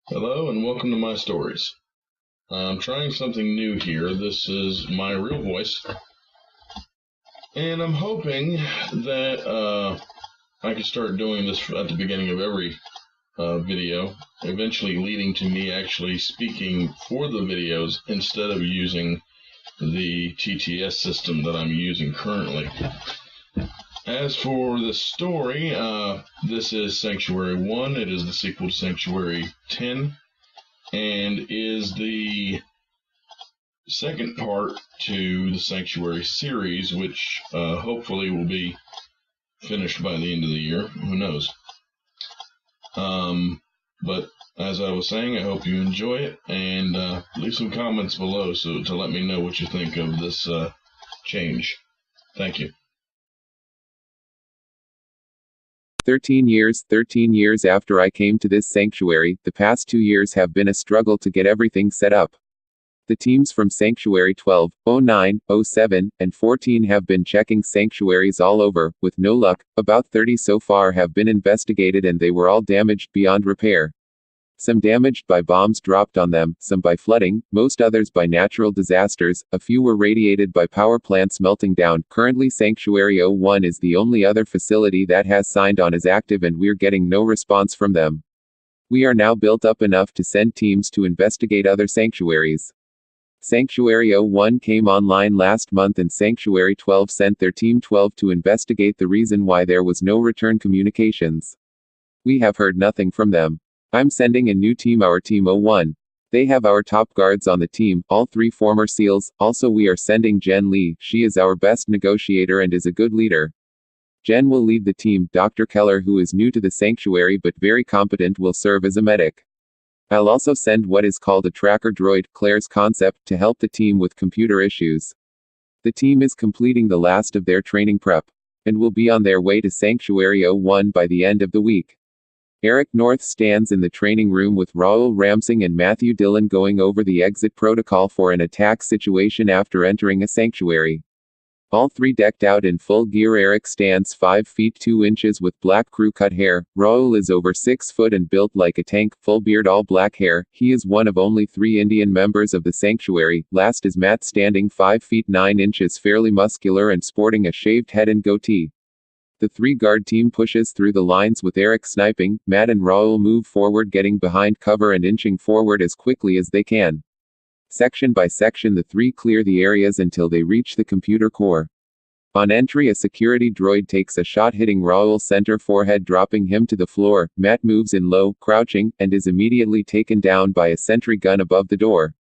Hello and welcome to my stories. I'm trying something new here. This is my real voice, and I'm hoping that I can start doing this at the beginning of every video, eventually leading to me actually speaking for the videos instead of using the TTS system that I'm using currently. As for the story, this is Sanctuary 1. It is the sequel to Sanctuary 10. And is the second part to the Sanctuary series, which hopefully will be finished by the end of the year. Who knows? But as I was saying, I hope you enjoy it, and leave some comments below to let me know what you think of this change. Thank you. 13 years after I came to this sanctuary, the past 2 years have been a struggle to get everything set up. The teams from Sanctuary 12, 09, 07, and 14 have been checking sanctuaries all over, with no luck. About 30 so far have been investigated and they were all damaged beyond repair. Some damaged by bombs dropped on them, some by flooding, most others by natural disasters, a few were radiated by power plants melting down. Currently Sanctuary 01 is the only other facility that has signed on as active and we're getting no response from them. We are now built up enough to send teams to investigate other sanctuaries. Sanctuary 01 came online last month and Sanctuary 12 sent their Team 12 to investigate the reason why there was no return communications. We have heard nothing from them. I'm sending a new team, our Team 01. They have our top guards on the team, all 3 former SEALs. Also we are sending Jen Lee. She is our best negotiator and is a good leader. Jen will lead the team. Dr. Keller, who is new to the sanctuary but very competent, will serve as a medic. I'll also send what is called a tracker droid, Claire's concept, to help the team with computer issues. The team is completing the last of their training prep, and will be on their way to Sanctuary 01 by the end of the week. Eric North stands in the training room with Raoul Ramsing and Matthew Dillon going over the exit protocol for an attack situation after entering a sanctuary. All 3 decked out in full gear. Eric stands 5 feet 2 inches with black crew cut hair. Raoul is over 6 foot and built like a tank, full beard, all black hair. He is one of only 3 Indian members of the sanctuary. Last is Matt, standing 5 feet 9 inches, fairly muscular and sporting a shaved head and goatee. The 3-guard team pushes through the lines with Eric sniping. Matt and Raoul move forward, getting behind cover and inching forward as quickly as they can. Section by section the 3 clear the areas until they reach the computer core. On entry, a security droid takes a shot, hitting Raoul center forehead, dropping him to the floor. Matt moves in low, crouching, and is immediately taken down by a sentry gun above the door.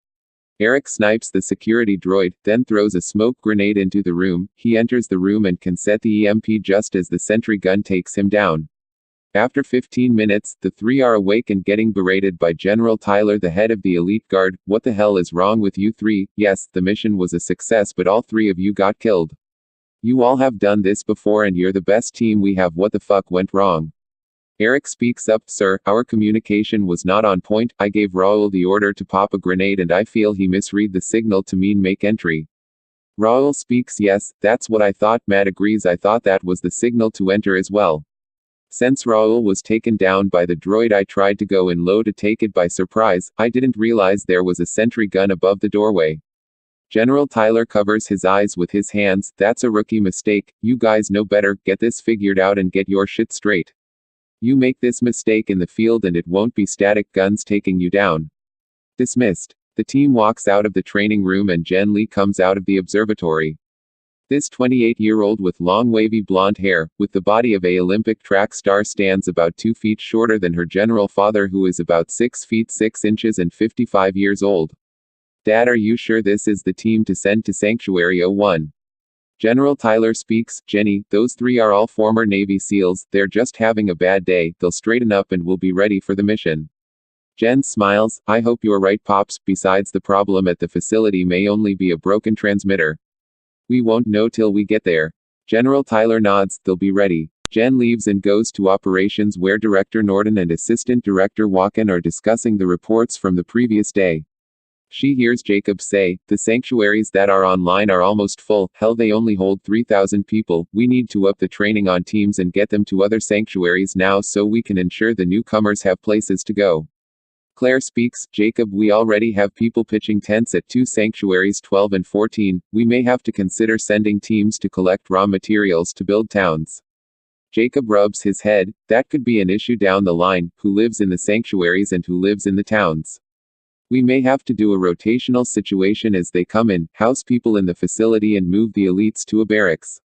Eric snipes the security droid, then throws a smoke grenade into the room. He enters the room and can set the EMP just as the sentry gun takes him down. After 15 minutes, the 3 are awake and getting berated by General Tyler, the head of the elite guard. What the hell is wrong with you 3? Yes, the mission was a success, but all 3 of you got killed. You all have done this before and you're the best team we have. What the fuck went wrong? Eric speaks up. Sir, our communication was not on point. I gave Raoul the order to pop a grenade and I feel he misread the signal to mean make entry. Raoul speaks. Yes, that's what I thought. Matt agrees. I thought that was the signal to enter as well. Since Raoul was taken down by the droid, I tried to go in low to take it by surprise. I didn't realize there was a sentry gun above the doorway. General Tyler covers his eyes with his hands. That's a rookie mistake. You guys know better. Get this figured out and get your shit straight. You make this mistake in the field and it won't be static guns taking you down. Dismissed. The team walks out of the training room and Jen Lee comes out of the observatory. This 28-year-old with long wavy blonde hair, with the body of a Olympic track star, stands about 2 feet shorter than her general father, who is about 6 feet 6 inches and 55 years old. Dad, are you sure this is the team to send to Sanctuary 01? General Tyler speaks. Jenny, those 3 are all former Navy SEALs. They're just having a bad day. They'll straighten up and will be ready for the mission. Jen smiles. I hope you're right, Pops. Besides, the problem at the facility may only be a broken transmitter. We won't know till we get there. General Tyler nods. They'll be ready. Jen leaves and goes to operations, where Director Norton and Assistant Director Walken are discussing the reports from the previous day. She hears Jacob say, the sanctuaries that are online are almost full. Hell, they only hold 3,000 people. We need to up the training on teams and get them to other sanctuaries now so we can ensure the newcomers have places to go. Claire speaks, Jacob, we already have people pitching tents at 2 sanctuaries 12 and 14, we may have to consider sending teams to collect raw materials to build towns. Jacob rubs his head, that could be an issue down the line, who lives in the sanctuaries and who lives in the towns. We may have to do a rotational situation as they come in, house people in the facility and move the elites to a barracks.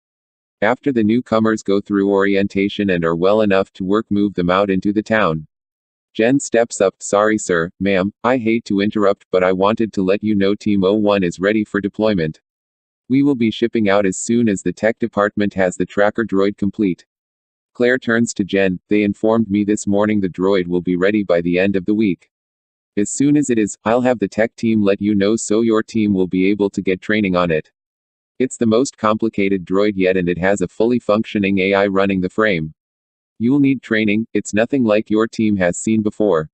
After the newcomers go through orientation and are well enough to work, move them out into the town. Jen steps up, sorry sir, ma'am, I hate to interrupt, but I wanted to let you know Team 01 is ready for deployment. We will be shipping out as soon as the tech department has the tracker droid complete. Claire turns to Jen, they informed me this morning the droid will be ready by the end of the week. As soon as it is, I'll have the tech team let you know so your team will be able to get training on it. It's the most complicated droid yet and it has a fully functioning AI running the frame. You'll need training, it's nothing like your team has seen before.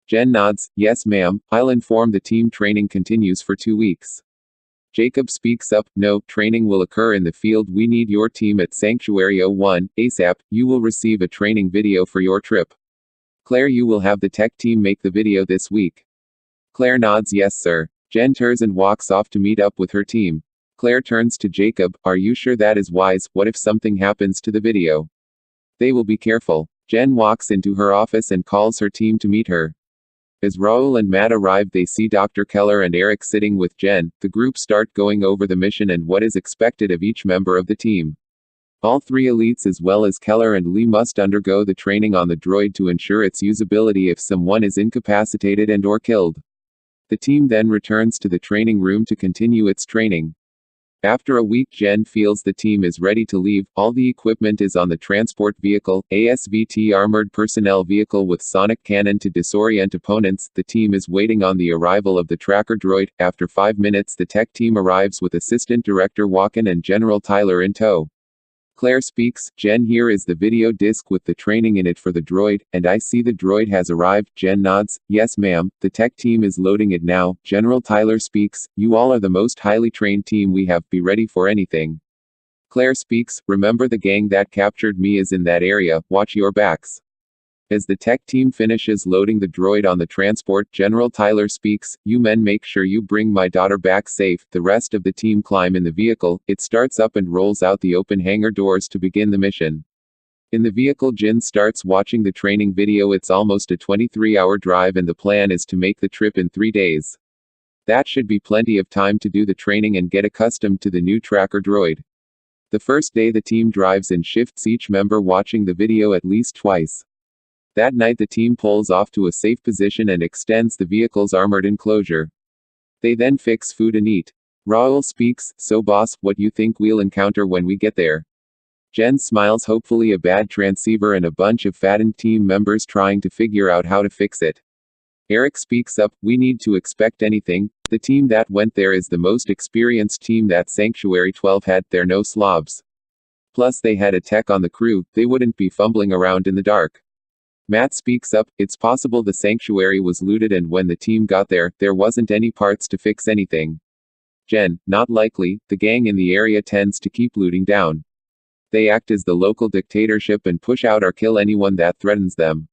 Jen nods, yes ma'am, I'll inform the team training continues for 2 weeks. Jacob speaks up, no, training will occur in the field, we need your team at Sanctuary 01, ASAP, you will receive a training video for your trip. Claire, you will have the tech team make the video this week. Claire nods, yes sir. Jen turns and walks off to meet up with her team. Claire turns to Jacob, are you sure that is wise, what if something happens to the video? They will be careful. Jen walks into her office and calls her team to meet her. As Raul and Matt arrive, they see Dr. Keller and Eric sitting with Jen. The group start going over the mission and what is expected of each member of the team. All 3 elites as well as Keller and Lee must undergo the training on the droid to ensure its usability if someone is incapacitated and or killed. The team then returns to the training room to continue its training. After a week, Jen feels the team is ready to leave. All the equipment is on the transport vehicle, ASVT armored personnel vehicle with sonic cannon to disorient opponents. The team is waiting on the arrival of the tracker droid. After 5 minutes, the tech team arrives with Assistant Director Walken and General Tyler in tow. Claire speaks, Jen, here is the video disc with the training in it for the droid, and I see the droid has arrived. Jen nods, yes ma'am, the tech team is loading it now. General Tyler speaks, you all are the most highly trained team we have, be ready for anything. Claire speaks, remember the gang that captured me is in that area, watch your backs. As the tech team finishes loading the droid on the transport, General Tyler speaks, you men make sure you bring my daughter back safe. The rest of the team climb in the vehicle, it starts up and rolls out the open hangar doors to begin the mission. In the vehicle, Jin starts watching the training video. It's almost a 23-hour drive and the plan is to make the trip in 3 days. That should be plenty of time to do the training and get accustomed to the new tracker droid. The first day the team drives in shifts, each member watching the video at least twice. That night the team pulls off to a safe position and extends the vehicle's armored enclosure. They then fix food and eat. Raul speaks, so boss, what you think we'll encounter when we get there? Jen smiles, hopefully a bad transceiver and a bunch of fattened team members trying to figure out how to fix it. Eric speaks up, we need to expect anything. The team that went there is the most experienced team that Sanctuary 12 had, they're no slobs. Plus they had a tech on the crew, they wouldn't be fumbling around in the dark. Matt speaks up, it's possible the sanctuary was looted and when the team got there, there wasn't any parts to fix anything. Jen, not likely, the gang in the area tends to keep looting down. They act as the local dictatorship and push out or kill anyone that threatens them.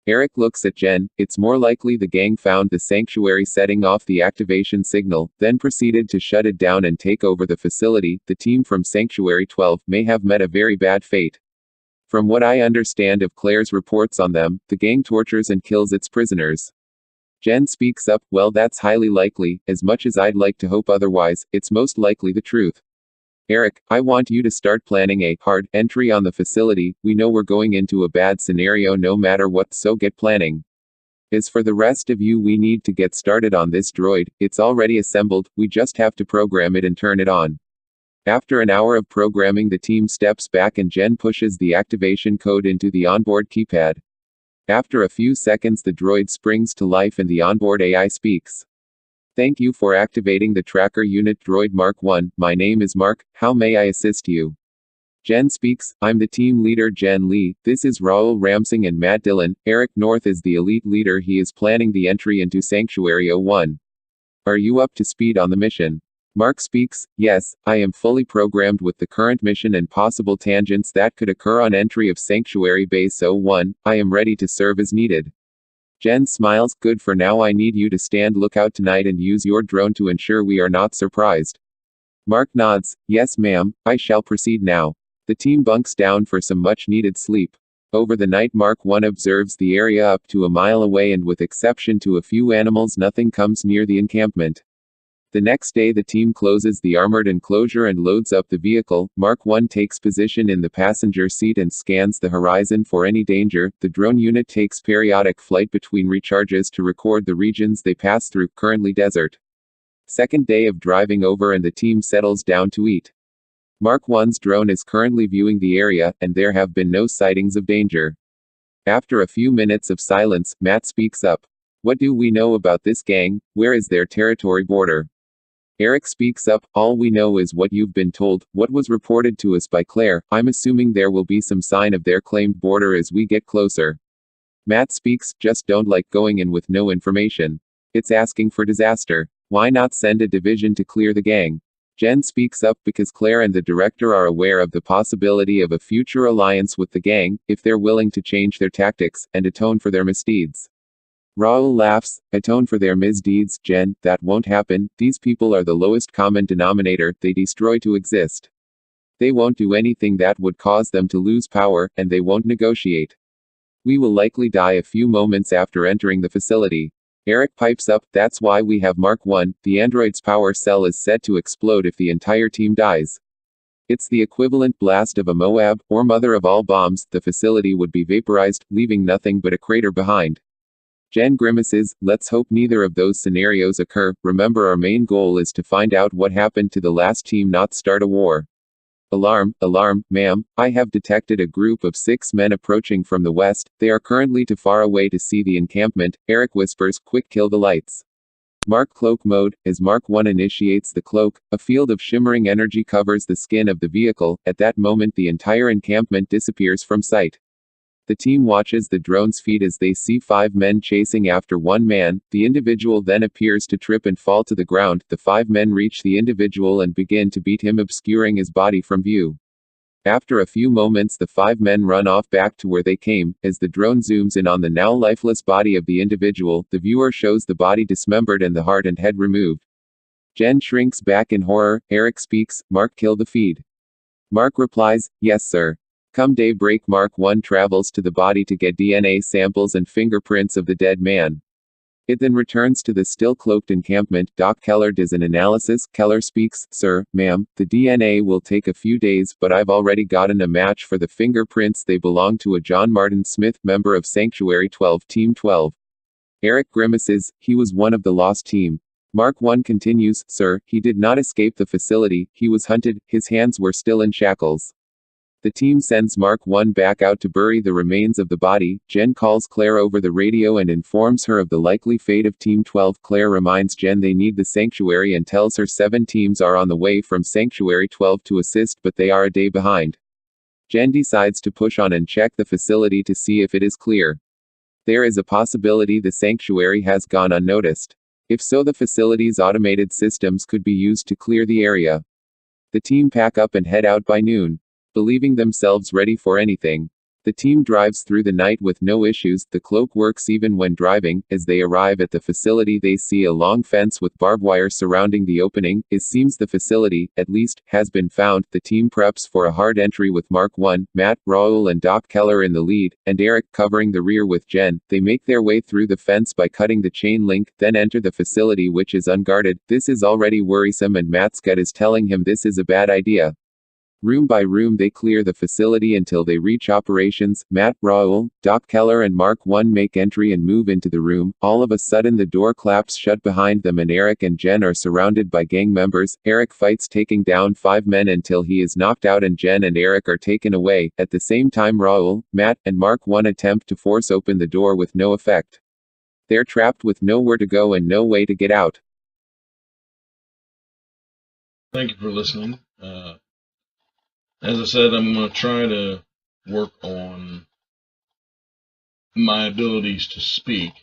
Eric looks at Jen, it's more likely the gang found the sanctuary setting off the activation signal, then proceeded to shut it down and take over the facility. The team from Sanctuary 12 may have met a very bad fate. From what I understand of Claire's reports on them, the gang tortures and kills its prisoners. Jen speaks up, well that's highly likely, as much as I'd like to hope otherwise, it's most likely the truth. Eric, I want you to start planning a hard entry on the facility. We know we're going into a bad scenario no matter what, so get planning. As for the rest of you, we need to get started on this droid. It's already assembled, we just have to program it and turn it on. After an hour of programming, the team steps back and Jen pushes the activation code into the onboard keypad. After a few seconds, the droid springs to life and the onboard AI speaks. Thank you for activating the tracker unit droid Mark 1. My name is Mark. How may I assist you? Jen speaks, I'm the team leader Jen Lee. This is Raul Ramsing and Matt Dillon. Eric North is the elite leader. He is planning the entry into Sanctuary 01. Are you up to speed on the mission? Mark speaks, yes, I am fully programmed with the current mission and possible tangents that could occur on entry of Sanctuary Base 01. I am ready to serve as needed. Jen smiles. Good, for now I need you to stand lookout tonight and use your drone to ensure we are not surprised. Mark nods. Yes, ma'am, I shall proceed now. The team bunks down for some much-needed sleep. Over the night, Mark 1 observes the area up to a mile away, and with exception to a few animals, nothing comes near the encampment. The next day, the team closes the armored enclosure and loads up the vehicle. Mark 1 takes position in the passenger seat and scans the horizon for any danger. The drone unit takes periodic flight between recharges to record the regions they pass through, currently desert. Second day of driving over, and the team settles down to eat. Mark 1's drone is currently viewing the area, and there have been no sightings of danger. After a few minutes of silence, Matt speaks up. What do we know about this gang? Where is their territory border? Eric speaks up. All we know is what you've been told, what was reported to us by Claire. I'm assuming there will be some sign of their claimed border as we get closer. Matt speaks. Just don't like going in with no information. It's asking for disaster. Why not send a division to clear the gang? Jen speaks up. Because Claire and the director are aware of the possibility of a future alliance with the gang, if they're willing to change their tactics, and atone for their misdeeds. Raoul laughs. Atone for their misdeeds, Jen, that won't happen. These people are the lowest common denominator, they destroy to exist. They won't do anything that would cause them to lose power, and they won't negotiate. We will likely die a few moments after entering the facility. Eric pipes up. That's why we have Mark 1, the android's power cell is said to explode if the entire team dies. It's the equivalent blast of a Moab, or mother of all bombs. The facility would be vaporized, leaving nothing but a crater behind. Jen grimaces. Let's hope neither of those scenarios occur. Remember, our main goal is to find out what happened to the last team, not start a war. Alarm, alarm, ma'am, I have detected a group of 6 men approaching from the west. They are currently too far away to see the encampment. Eric whispers, quick, kill the lights. Mark cloak mode. As Mark 1 initiates the cloak, a field of shimmering energy covers the skin of the vehicle. At that moment, the entire encampment disappears from sight. The team watches the drone's feet as they see 5 men chasing after one man. The individual then appears to trip and fall to the ground. The 5 men reach the individual and begin to beat him, obscuring his body from view. After a few moments, the 5 men run off back to where they came. As the drone zooms in on the now lifeless body of the individual, the viewer shows the body dismembered and the heart and head removed. Jen shrinks back in horror. Eric speaks. Mark, kill the feed. Mark replies, yes sir. Come daybreak, Mark 1 travels to the body to get DNA samples and fingerprints of the dead man. It then returns to the still cloaked encampment. Doc Keller does an analysis. Keller speaks, sir, ma'am, the DNA will take a few days, but I've already gotten a match for the fingerprints. They belong to a John Martin Smith, member of Sanctuary 12, Team 12. Eric grimaces. He was one of the lost team. Mark 1 continues, sir, he did not escape the facility, he was hunted, his hands were still in shackles. The team sends Mark 1 back out to bury the remains of the body. Jen calls Claire over the radio and informs her of the likely fate of Team 12. Claire reminds Jen they need the sanctuary and tells her 7 teams are on the way from Sanctuary 12 to assist, but they are a day behind. Jen decides to push on and check the facility to see if it is clear. There is a possibility the sanctuary has gone unnoticed. If so, the facility's automated systems could be used to clear the area. The team pack up and head out by noon. Believing themselves ready for anything, the team drives through the night with no issues. The cloak works even when driving. As they arrive at the facility, they see a long fence with barbed wire surrounding the opening. It seems the facility, at least, has been found. The team preps for a hard entry with Mark 1, Matt, Raoul and Doc Keller in the lead, and Eric covering the rear with Jen. They make their way through the fence by cutting the chain link, then enter the facility, which is unguarded. This is already worrisome, and Matt's gut is telling him this is a bad idea. Room by room they clear the facility until they reach operations. Matt, Raoul, Doc Keller and Mark 1 make entry and move into the room. All of a sudden the door claps shut behind them and Eric and Jen are surrounded by gang members. Eric fights, taking down 5 men until he is knocked out and Jen and Eric are taken away. At the same time, Raoul, Matt, and Mark 1 attempt to force open the door with no effect. They're trapped with nowhere to go and no way to get out. Thank you for listening. As I said, I'm going to try to work on my abilities to speak,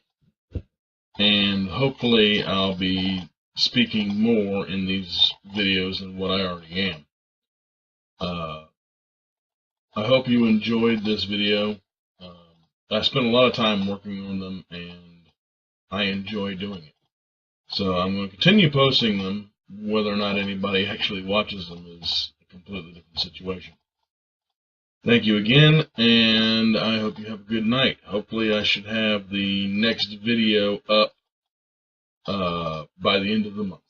and hopefully I'll be speaking more in these videos than what I already am. I hope you enjoyed this video. I spent a lot of time working on them, and I enjoy doing it. So I'm going to continue posting them. Whether or not anybody actually watches them is a completely different situation. Thank you again, and I hope you have a good night. Hopefully I should have the next video up by the end of the month.